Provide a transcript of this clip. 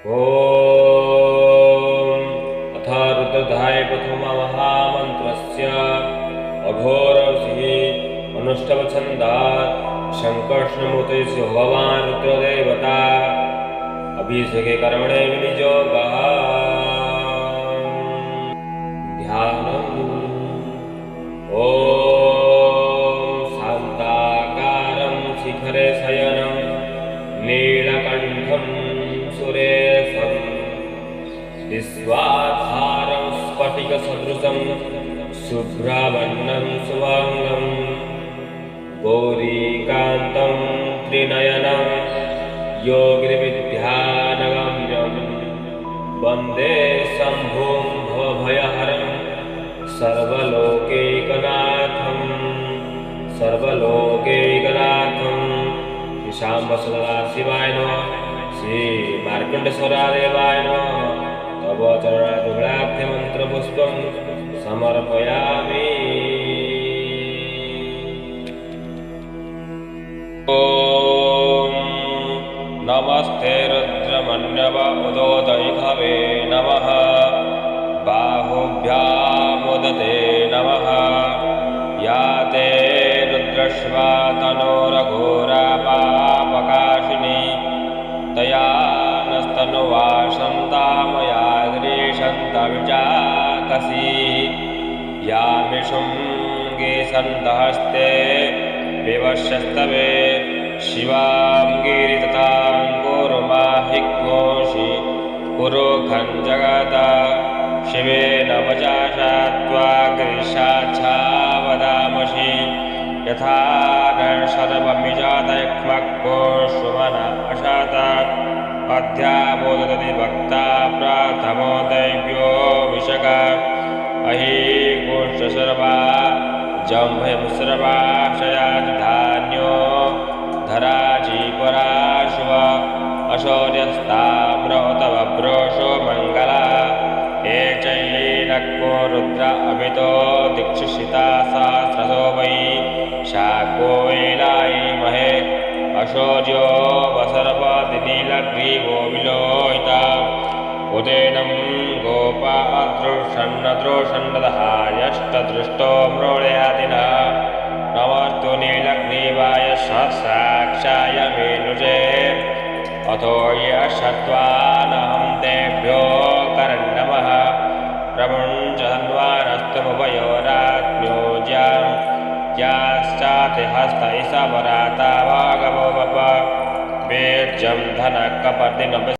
अथ रुद्रधाय प्रथममहामन्त्रस्य अघोरऋषिः अनुष्टवछन्दात् शङ्कर्षणमुतेस्य भगवान् रुद्रदेवता अभिषेके कर्मणे विनियोगः। ध्यानम्। ॐ शान्ताकारं शिखरे शयनं नीलकण्ठं सुरेशं विश्वाधारं स्फटिकसदृशं शुभ्रवर्णं शुभाङ्गं गौरीकान्तं त्रिनयनं योगिविद्यानगम्यं वन्दे शम्भुं भवभयहरं सर्वलोकैकनाथं शाम्ब सदाशिवाय नमः। श्री मार्कण्डेश्वरादेवाय नमः। तव चरणारविन्दाब्जमन्त्रपुष्पं समर्पयामि। ॐ नमस्ते रुद्रमन्यव उदोदयिघवे नमः। बाहुभ्यामुदते नमः। या ते रुद्रश्वा तनोरघोरापापकाशिनी तया नस्तनुवा सन्तामयाद्रीशन्तविजाकसी यामिषुङ्गे सन्तहस्ते विवश्यस्तवे शिवां गिरिततां कुरुमाहिघोषि कुरु खञ्जगत शिवेन वचाशा त्वाग्रिशाच्छा वदामसि यथा सर्वमिजातयक्ष्मक्को सुमन अशात अध्याबोधति भक्ता प्रथमो दैव्यो विशक अहि गोष्ठसर्वा जम्भयमुसर्वाशयाधान्यो धराजीपरा शुभ अशौर्यस्ताम्रोतवभ्रोषो मङ्गला एचैनक्को रुद्र अभितो दीक्षिषिता सहस्रसो वै शाको वैलायिमहे अशौर्यो वसर्पतिनीलग्रीवो विलोहिता उदेनं गोपादृषन्नदृषन्नदहार्यष्टदृष्टो मृळयातिनः नमस्तु नीलग्रीवाय सहस्राक्षाय मेनुजे अथो यशत्वानहं तेभ्यो करन्नमः प्रमुञ्चन्वानस्तमुभयोरात्म्योज्यां याश्चाति हस्त इषा वराता वागवो वप वेज्यं धनकपर्दिनं